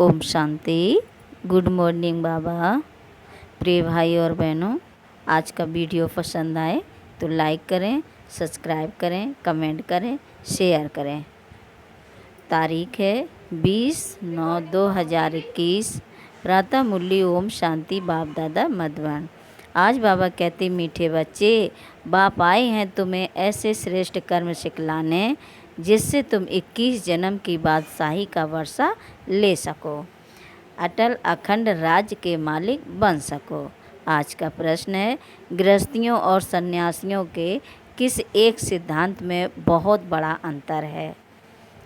Om Shanti. Good morning बाबा। प्रिय भाई और बहनों, आज का वीडियो पसंद आए तो लाइक करें, सब्सक्राइब करें, कमेंट करें, शेयर करें। तारीख है 20/9/2021। प्रातः मुरली ओम शांति बाप दादा मधुबन। आज बाबा कहते, मीठे बच्चे, बाप आए हैं तुम्हें ऐसे श्रेष्ठ कर्म सिखलाने जिससे तुम 21 जन्म की बादशाही का वर्षा ले सको, अटल अखंड राज्य के मालिक बन सको। आज का प्रश्न है, गृहस्थियों और सन्यासियों के किस एक सिद्धांत में बहुत बड़ा अंतर है?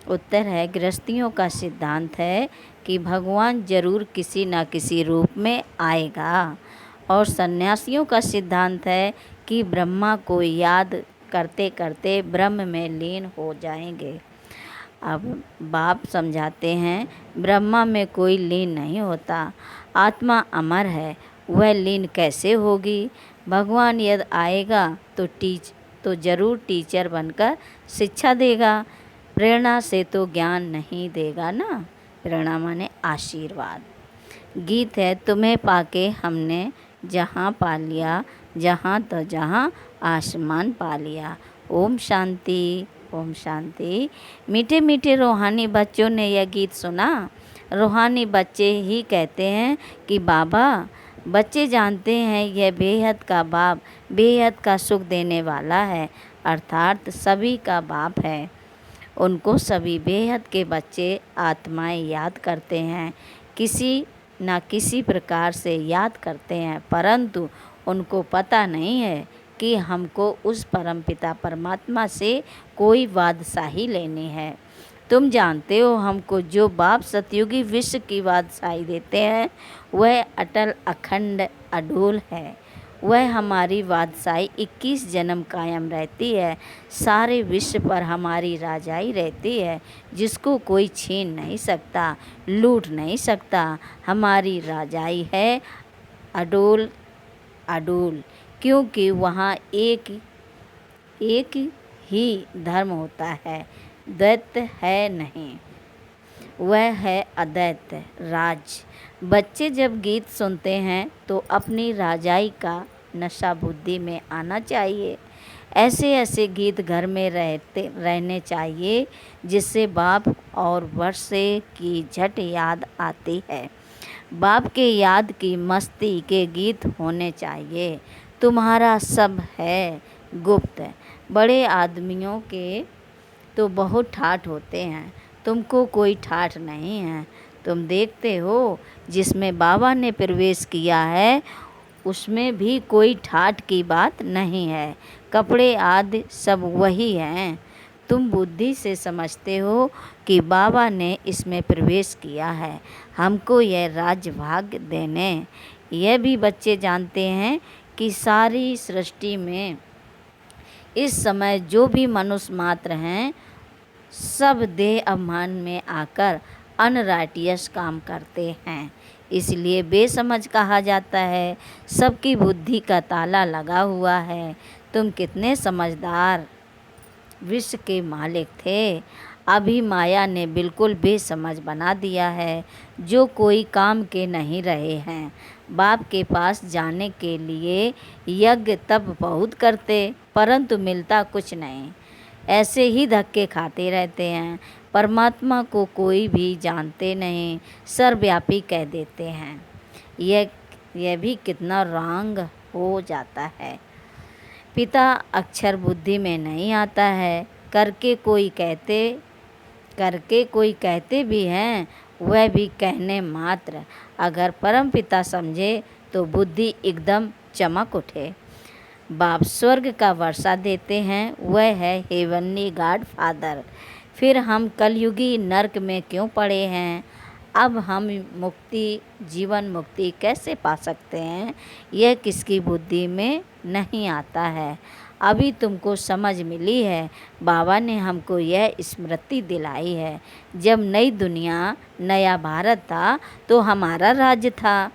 उत्तर है, गृहस्थियों का सिद्धांत है कि भगवान जरूर किसी न किसी रूप में आएगा, और सन्यासियों का सिद्धांत है कि ब्रह्मा को याद करते करते ब्रह्म में लीन हो जाएंगे। अब बाप समझाते हैं, ब्रह्मा में कोई लीन नहीं होता, आत्मा अमर है, वह लीन कैसे होगी? भगवान यदि आएगा तो ज़रूर टीचर बनकर शिक्षा देगा, प्रेरणा से तो ज्ञान नहीं देगा ना। प्रेरणा माने आशीर्वाद। गीत है, तुम्हें पाके हमने जहाँ पा लिया, जहाँ तो जहाँ आसमान पा लिया। ओम शांति, ओम शांति। मीठे मीठे रूहानी बच्चों ने यह गीत सुना। रूहानी बच्चे ही कहते हैं कि बाबा, बच्चे जानते हैं यह बेहद का बाप बेहद का सुख देने वाला है, अर्थात सभी का बाप है। उनको सभी बेहद के बच्चे आत्माएं याद करते हैं, किसी न किसी प्रकार से याद करते हैं, परंतु उनको पता नहीं है कि हमको उस परमपिता परमात्मा से कोई बादशाही लेनी है। तुम जानते हो, हमको जो बाप सतयुगी विश्व की बादशाही देते हैं वह अटल अखंड अडोल है। वह हमारी बादशाही 21 जन्म कायम रहती है। सारे विश्व पर हमारी राजाई रहती है, जिसको कोई छीन नहीं सकता, लूट नहीं सकता। हमारी राजाई है अडोल अडोल, क्योंकि वहाँ एक ही धर्म होता है, द्वैत है नहीं, वह है अद्वैत राज। बच्चे जब गीत सुनते हैं तो अपनी राजाई का नशा बुद्धि में आना चाहिए। ऐसे ऐसे गीत घर में रहने चाहिए जिससे बाप और वर्षे की झट याद आती है। बाप के याद की मस्ती के गीत होने चाहिए। तुम्हारा सब है गुप्त। बड़े आदमियों के तो बहुत ठाठ होते हैं, तुमको कोई ठाठ नहीं है। तुम देखते हो जिसमें बाबा ने प्रवेश किया है उसमें भी कोई ठाठ की बात नहीं है। कपड़े आदि सब वही हैं। तुम बुद्धि से समझते हो कि बाबा ने इसमें प्रवेश किया है, हमको यह राज्य भाग्य देने। यह भी बच्चे जानते हैं कि सारी सृष्टि में इस समय जो भी मनुष्य मात्र हैं, सब देह अभिमान में आकर अनराइटियस काम करते हैं, इसलिए बेसमझ कहा जाता है। सबकी बुद्धि का ताला लगा हुआ है। तुम कितने समझदार विश्व के मालिक थे, अभी माया ने बिल्कुल बेसमझ बना दिया है। जो कोई काम के नहीं रहे हैं, बाप के पास जाने के लिए यज्ञ तप बहुत करते, परंतु मिलता कुछ नहीं, ऐसे ही धक्के खाते रहते हैं। परमात्मा को कोई भी जानते नहीं, सर्वव्यापी कह देते हैं। यह भी कितना रॉन्ग हो जाता है। पिता अक्षर बुद्धि में नहीं आता है, करके कोई कहते भी हैं, वह भी कहने मात्र। अगर परम पिता समझे तो बुद्धि एकदम चमक उठे। बाप स्वर्ग का वर्षा देते हैं, वह है हेवनली गॉड फादर। फिर हम कलयुगी नरक में क्यों पड़े हैं? अब हम जीवन मुक्ति कैसे पा सकते हैं? यह किसकी बुद्धि में नहीं आता है। अभी तुमको समझ मिली है। बाबा ने हमको यह स्मृति दिलाई है, जब नई दुनिया नया भारत था तो हमारा राज्य था।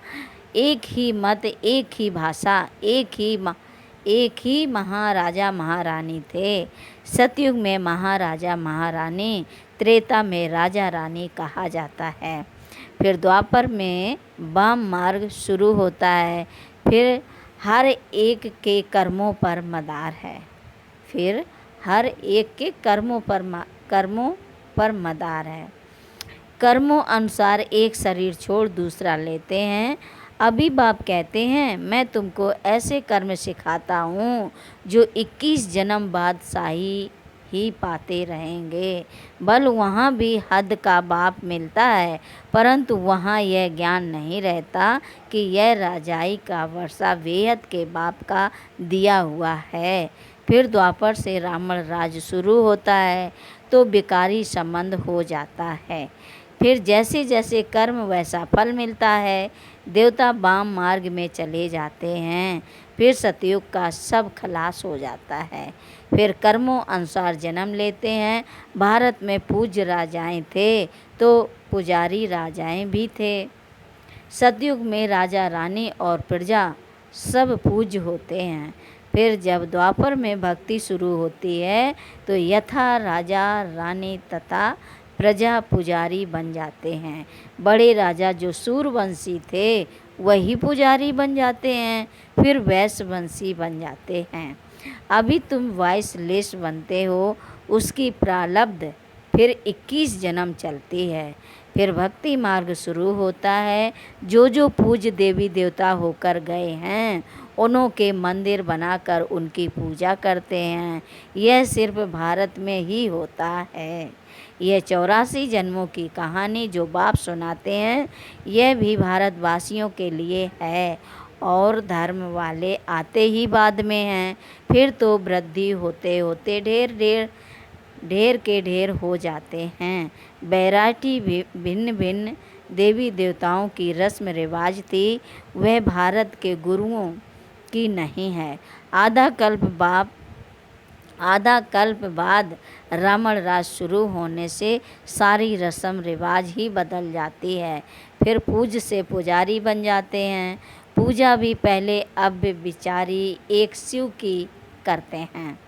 एक ही मत, एक ही भाषा, एक ही महाराजा महारानी थे। सतयुग में महाराजा महारानी त्रेता में राजा रानी कहा जाता है। फिर द्वापर में वाम मार्ग शुरू होता है। फिर हर एक के कर्मों पर मदार है। फिर हर एक के कर्मों पर मदार है। कर्मों अनुसार एक शरीर छोड़ दूसरा लेते हैं। अभी बाप कहते हैं मैं तुमको ऐसे कर्म सिखाता हूँ जो 21 जन्म बाद शाही ही पाते रहेंगे। बल वहाँ भी हद का बाप मिलता है, परंतु वहाँ यह ज्ञान नहीं रहता कि यह राजाई का वर्षा बेहद के बाप का दिया हुआ है। फिर द्वापर से रावण राज शुरू होता है तो विकारी संबंध हो जाता है। फिर जैसे जैसे कर्म वैसा फल मिलता है। देवता वाम मार्ग में चले जाते हैं। फिर सतयुग का सब खलास हो जाता है। फिर कर्मों अनुसार जन्म लेते हैं। भारत में पूज्य राजाएं थे तो पुजारी राजाएं भी थे। सतयुग में राजा रानी और प्रजा सब पूज्य होते हैं। फिर जब द्वापर में भक्ति शुरू होती है तो यथा राजा रानी तथा प्रजा पुजारी बन जाते हैं। बड़े राजा जो सूरवंशी थे वही पुजारी बन जाते हैं। फिर वैश्यवंशी बन जाते हैं। अभी तुम वाइसलेश बनते हो, उसकी प्रारब्ध फिर 21 जन्म चलती है। फिर भक्ति मार्ग शुरू होता है। जो जो पूज्य देवी देवता होकर गए हैं उन्हों के मंदिर बनाकर उनकी पूजा करते हैं। यह सिर्फ भारत में ही होता है। यह 84 जन्मों की कहानी जो बाप सुनाते हैं यह भी भारतवासियों के लिए है और धर्म वाले आते ही बाद में हैं। फिर तो वृद्धि होते होते ढेर के ढेर हो जाते हैं। वैरायटी भी भिन्न भिन्न देवी देवताओं की रस्म रिवाज थी, वह भारत के गुरुओं की नहीं है। आधा कल्प बाद रावण राज शुरू होने से सारी रस्म रिवाज ही बदल जाती है। फिर पूज्य से पुजारी बन जाते हैं। पूजा भी पहले अब बिचारी एक शिव की करते हैं,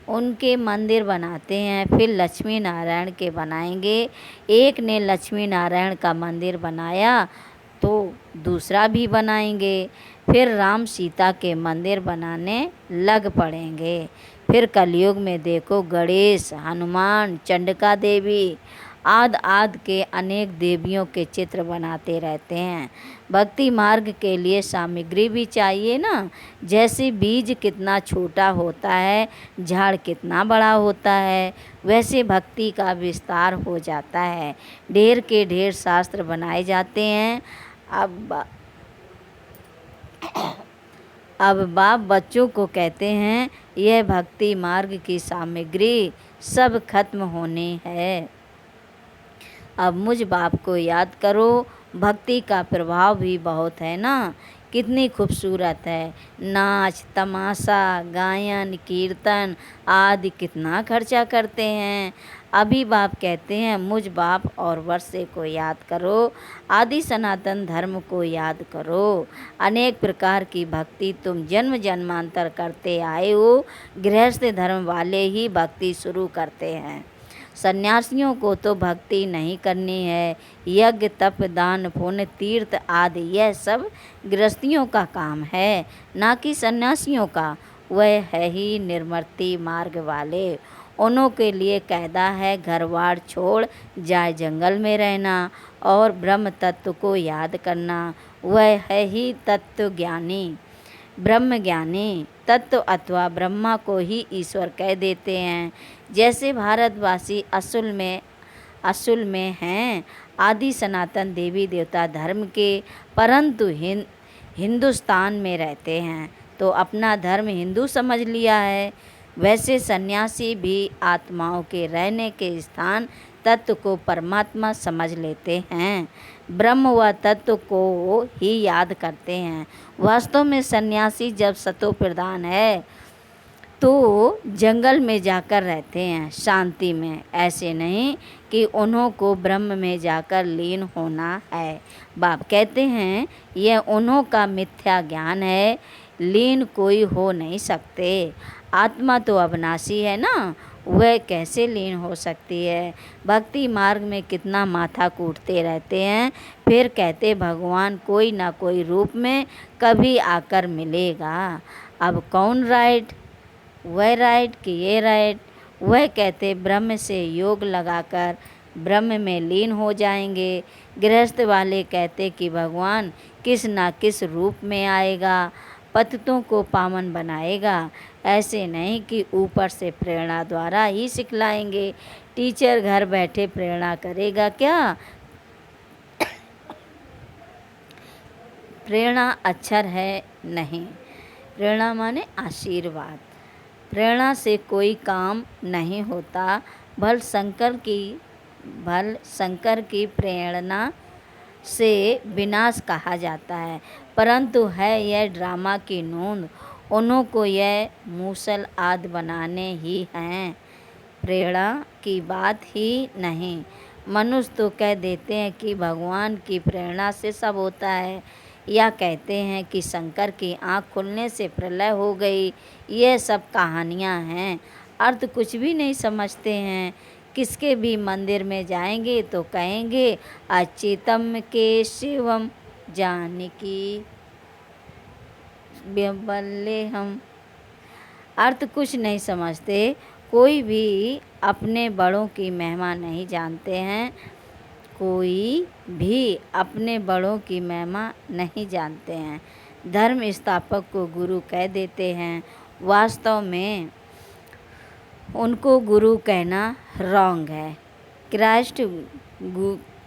उनके मंदिर बनाते हैं। फिर लक्ष्मी नारायण के बनाएंगे। एक ने लक्ष्मी नारायण का मंदिर बनाया तो दूसरा भी बनाएंगे। फिर राम सीता के मंदिर बनाने लग पड़ेंगे। फिर कलयुग में देखो गणेश, हनुमान, चंडिका देवी आदि के अनेक देवियों के चित्र बनाते रहते हैं। भक्ति मार्ग के लिए सामग्री भी चाहिए ना। जैसे बीज कितना छोटा होता है, झाड़ कितना बड़ा होता है, वैसे भक्ति का विस्तार हो जाता है। ढेर के ढेर शास्त्र बनाए जाते हैं। अब बाप बच्चों को कहते हैं यह भक्ति मार्ग की सामग्री सब खत्म होनी है। अब मुझ बाप को याद करो। भक्ति का प्रभाव भी बहुत है ना। कितनी खूबसूरत है। नाच तमाशा गायन कीर्तन आदि कितना खर्चा करते हैं। अभी बाप कहते हैं मुझ बाप और वर्षे को याद करो। आदि सनातन धर्म को याद करो। अनेक प्रकार की भक्ति तुम जन्म जन्मांतर करते आए हो। गृहस्थ धर्म वाले ही भक्ति शुरू करते हैं। सन्यासियों को तो भक्ति नहीं करनी है। यज्ञ तप दान पुण्य तीर्थ आदि यह सब गृहस्थियों का काम है, ना कि सन्यासियों का। वह है ही निर्मति मार्ग वाले। उन्हों के लिए कायदा है घरबार छोड़ जाए जंगल में रहना और ब्रह्म तत्व को याद करना। वह है ही तत्व ज्ञानी, ब्रह्म ज्ञानी। तत्व अथवा ब्रह्मा को ही ईश्वर कह देते हैं। जैसे भारतवासी असल में हैं आदि सनातन देवी देवता धर्म के, परंतु हिंदुस्तान में रहते हैं तो अपना धर्म हिंदू समझ लिया है। वैसे सन्यासी भी आत्माओं के रहने के स्थान तत्व को परमात्मा समझ लेते हैं। ब्रह्म व तत्व को ही याद करते हैं। वास्तव में सन्यासी जब सतो प्रधान है तो जंगल में जाकर रहते हैं शांति में। ऐसे नहीं कि उन्हों को ब्रह्म में जाकर लीन होना है। बाप कहते हैं यह उन्हों का मिथ्या ज्ञान है। लीन कोई हो नहीं सकते। आत्मा तो अविनाशी है ना, वह कैसे लीन हो सकती है। भक्ति मार्ग में कितना माथा कूटते रहते हैं, फिर कहते भगवान कोई ना कोई रूप में कभी आकर मिलेगा। अब कौन राइट, वह राइट कि ये राइट। वह कहते ब्रह्म से योग लगाकर ब्रह्म में लीन हो जाएंगे। गृहस्थ वाले कहते कि भगवान किस ना किस रूप में आएगा, पतितों को पावन बनाएगा। ऐसे नहीं कि ऊपर से प्रेरणा द्वारा ही सिखलाएंगे। टीचर घर बैठे प्रेरणा करेगा क्या? प्रेरणा अक्षर है नहीं, प्रेरणा माने आशीर्वाद। प्रेरणा से कोई काम नहीं होता। भल शंकर की प्रेरणा से विनाश कहा जाता है, परंतु है यह ड्रामा की नोंद। उन्हों को यह मूसल आदि बनाने ही हैं, प्रेरणा की बात ही नहीं। मनुष्य तो कह देते हैं कि भगवान की प्रेरणा से सब होता है, या कहते हैं कि शंकर की आँख खुलने से प्रलय हो गई। ये सब कहानियाँ हैं, अर्थ कुछ भी नहीं समझते हैं। किसके भी मंदिर में जाएंगे तो कहेंगे अच्युतम के शिवम जानकी बल्ले हम। अर्थ कुछ नहीं समझते। कोई भी अपने बड़ों की महिमा नहीं जानते हैं, कोई भी अपने बड़ों की महिमा नहीं जानते हैं। धर्म स्थापक को गुरु कह देते हैं, वास्तव में उनको गुरु कहना रॉन्ग है।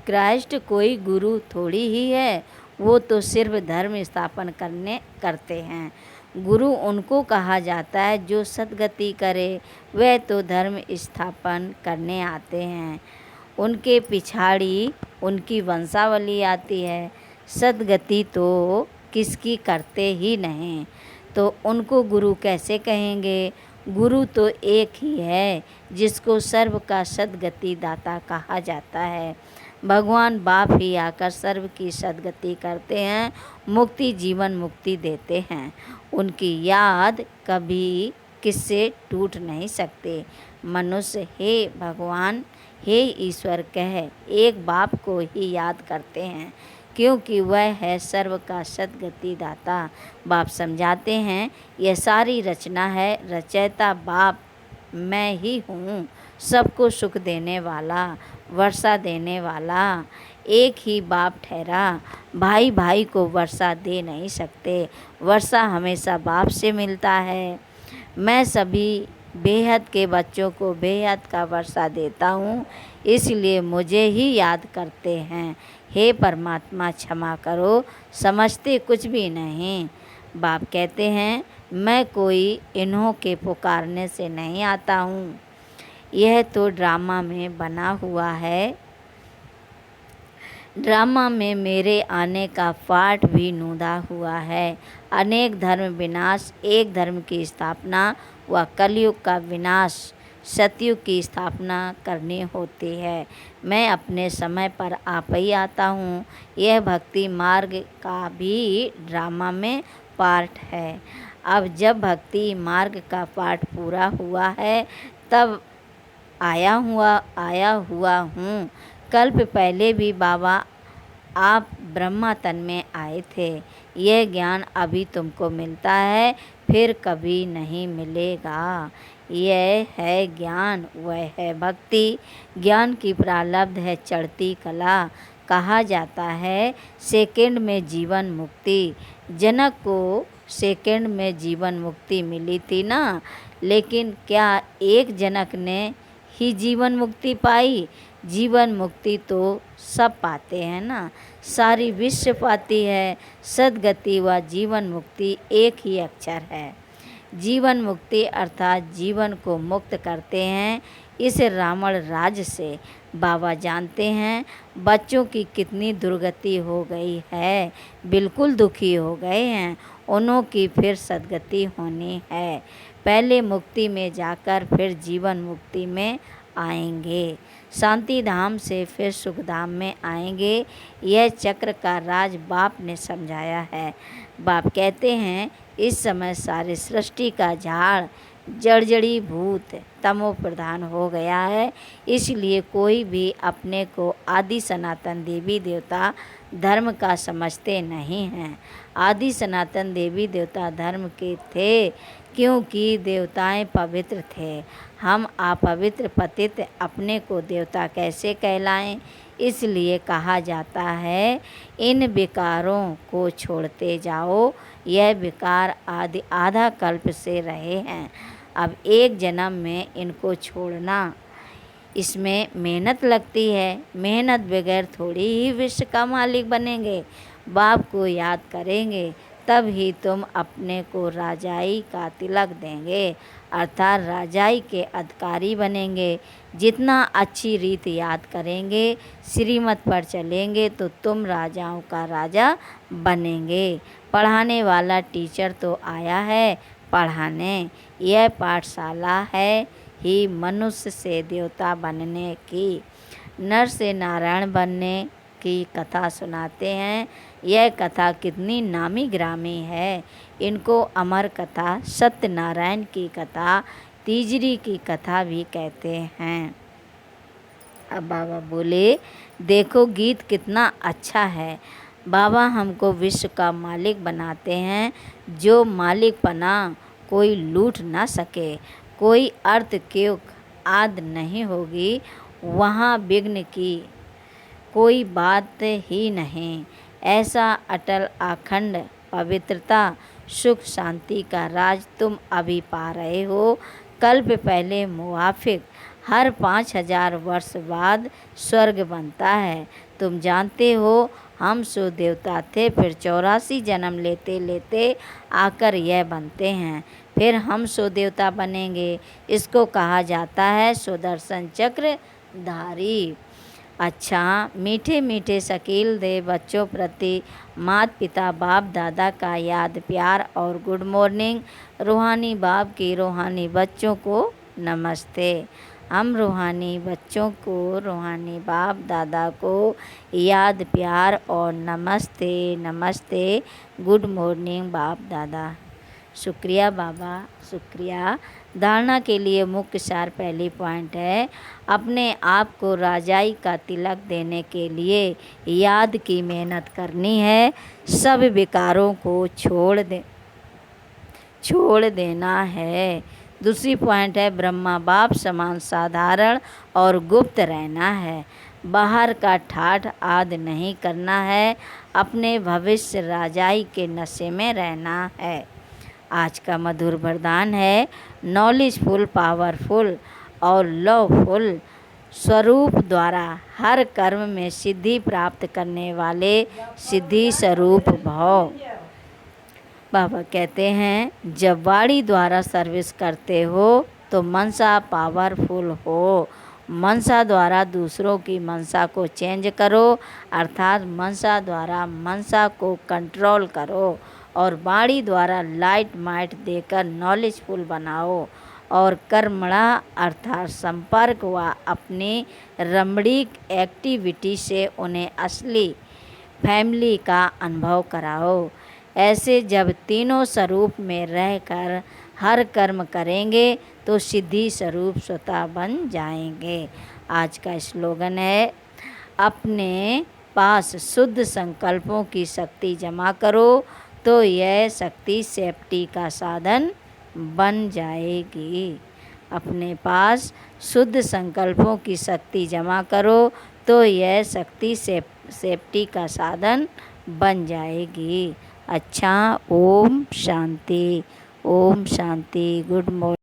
क्राइस्ट कोई गुरु थोड़ी ही है, वो तो सिर्फ धर्म स्थापन करते हैं। गुरु उनको कहा जाता है जो सद्गति करे, वह तो धर्म स्थापन करने आते हैं। उनके पिछाड़ी उनकी वंशावली आती है। सद्गति तो किसकी करते ही नहीं, तो उनको गुरु कैसे कहेंगे? गुरु तो एक ही है जिसको सर्व का सद्गति दाता कहा जाता है। भगवान बाप ही आकर सर्व की सद्गति करते हैं, मुक्ति जीवन मुक्ति देते हैं। उनकी याद कभी किससे टूट नहीं सकते। मनुष्य हे भगवान हे ईश्वर कह एक बाप को ही याद करते हैं, क्योंकि वह है सर्व का सद्गति दाता। बाप समझाते हैं यह सारी रचना है, रचयिता बाप मैं ही हूँ। सबको सुख देने वाला, वर्षा देने वाला एक ही बाप ठहरा। भाई भाई को वर्षा दे नहीं सकते, वर्षा हमेशा बाप से मिलता है। मैं सभी बेहद के बच्चों को बेहद का वर्षा देता हूँ, इसलिए मुझे ही याद करते हैं। हे परमात्मा क्षमा करो, समझते कुछ भी नहीं। बाप कहते हैं मैं कोई इन्हों के पुकारने से नहीं आता हूँ, यह तो ड्रामा में बना हुआ है। ड्रामा में मेरे आने का पाठ भी नोंदा हुआ है। अनेक धर्म विनाश, एक धर्म की स्थापना व कलयुग का विनाश, सतयुग की स्थापना करनी होती है। मैं अपने समय पर आप ही आता हूँ। यह भक्ति मार्ग का भी ड्रामा में पार्ट है। अब जब भक्ति मार्ग का पाठ पूरा हुआ है, तब आया हुआ हूँ। कल्प पहले भी बाबा आप ब्रह्मा तन में आए थे। यह ज्ञान अभी तुमको मिलता है, फिर कभी नहीं मिलेगा। यह है ज्ञान, वह है भक्ति। ज्ञान की प्रारब्ध है चढ़ती कला। कहा जाता है सेकंड में जीवन मुक्ति। जनक को सेकंड में जीवन मुक्ति मिली थी ना, लेकिन क्या एक जनक ने ही जीवन मुक्ति पाई? जीवन मुक्ति तो सब पाते हैं ना, सारी विश्व पाती है। सद्गति व जीवन मुक्ति एक ही अक्षर है। जीवन मुक्ति अर्थात जीवन को मुक्त करते हैं। इस रावण राज से बाबा जानते हैं बच्चों की कितनी दुर्गति हो गई है, बिल्कुल दुखी हो गए हैं। उन्हों की फिर सद्गति होनी है। पहले मुक्ति में जाकर फिर जीवन मुक्ति में आएंगे, शांति धाम से फिर सुखधाम में आएंगे। यह चक्र का राज बाप ने समझाया है। बाप कहते हैं इस समय सारी सृष्टि का झाड़ जड़जड़ी भूत तमो प्रधान हो गया है। इसलिए कोई भी अपने को आदि सनातन देवी देवता धर्म का समझते नहीं हैं। आदि सनातन देवी देवता धर्म के थे क्योंकि देवताएं पवित्र थे। हम अपवित्र पतित अपने को देवता कैसे कहलाएं? इसलिए कहा जाता है इन विकारों को छोड़ते जाओ। यह विकार आदि आधा कल्प से रहे हैं। अब एक जन्म में इनको छोड़ना, इसमें मेहनत लगती है। मेहनत बगैर थोड़ी ही विश्व का मालिक बनेंगे। बाप को याद करेंगे तब ही तुम अपने को राजाई का तिलक देंगे, अर्थात राजाई के अधिकारी बनेंगे। जितना अच्छी रीत याद करेंगे, श्रीमत पर चलेंगे तो तुम राजाओं का राजा बनेंगे। पढ़ाने वाला टीचर तो आया है पढ़ाने। यह पाठशाला है ही मनुष्य से देवता बनने की, नर से नारायण बनने की कथा सुनाते हैं। यह कथा कितनी नामी ग्रामी है। इनको अमर कथा, सत्यनारायण की कथा, तीजरी की कथा भी कहते हैं। अब बाबा बोले, देखो गीत कितना अच्छा है। बाबा हमको विश्व का मालिक बनाते हैं। जो मालिकपना कोई लूट ना सके, कोई अर्थ क्यों आद नहीं होगी, वहाँ विघ्न की कोई बात ही नहीं। ऐसा अटल अखंड पवित्रता सुख शांति का राज तुम अभी पा रहे हो। कल्प पहले मुवाफिक हर 5000 वर्ष बाद स्वर्ग बनता है। तुम जानते हो हम सो देवता थे, फिर 84 जन्म लेते लेते आकर यह बनते हैं। फिर हम सो देवता बनेंगे। इसको कहा जाता है सुदर्शन चक्र धारी। अच्छा, मीठे मीठे शकील दे बच्चों प्रति माता पिता बाप दादा का याद प्यार और गुड मॉर्निंग। रूहानी बाप की रूहानी बच्चों को नमस्ते। हम रूहानी बच्चों को रूहानी बाप दादा को याद प्यार और नमस्ते नमस्ते, गुड मॉर्निंग बाप दादा। शुक्रिया बाबा, शुक्रिया। धारणा के लिए मुख्य सार पहली पॉइंट है, अपने आप को राजाई का तिलक देने के लिए याद की मेहनत करनी है। सब विकारों को छोड़ देना है। दूसरी पॉइंट है, ब्रह्मा बाप समान साधारण और गुप्त रहना है। बाहर का ठाठ आद नहीं करना है। अपने भविष्य राजाई के नशे में रहना है। आज का मधुर वरदान है, नॉलेजफुल पावरफुल और लवफुल स्वरूप द्वारा हर कर्म में सिद्धि प्राप्त करने वाले सिद्धि स्वरूप भव। बाबा कहते हैं, जब वाणी द्वारा सर्विस करते हो तो मनसा पावरफुल हो। मनसा द्वारा दूसरों की मनसा को चेंज करो, अर्थात मनसा द्वारा मनसा को कंट्रोल करो। और वाणी द्वारा लाइट माइट देकर नॉलेजफुल बनाओ। और कर्मणा अर्थात संपर्क व अपनी रमणीक एक्टिविटी से उन्हें असली फैमिली का अनुभव कराओ। ऐसे जब तीनों स्वरूप में रहकर हर कर्म करेंगे तो सिद्धि स्वरूप स्वतः बन जाएंगे। आज का स्लोगन है, अपने पास शुद्ध संकल्पों की शक्ति जमा करो तो यह शक्ति सेफ्टी का साधन बन जाएगी। अपने पास शुद्ध संकल्पों की शक्ति जमा करो तो यह शक्ति सेफ्टी का साधन बन जाएगी। अच्छा, ओम शांति, ओम शांति। Good morning.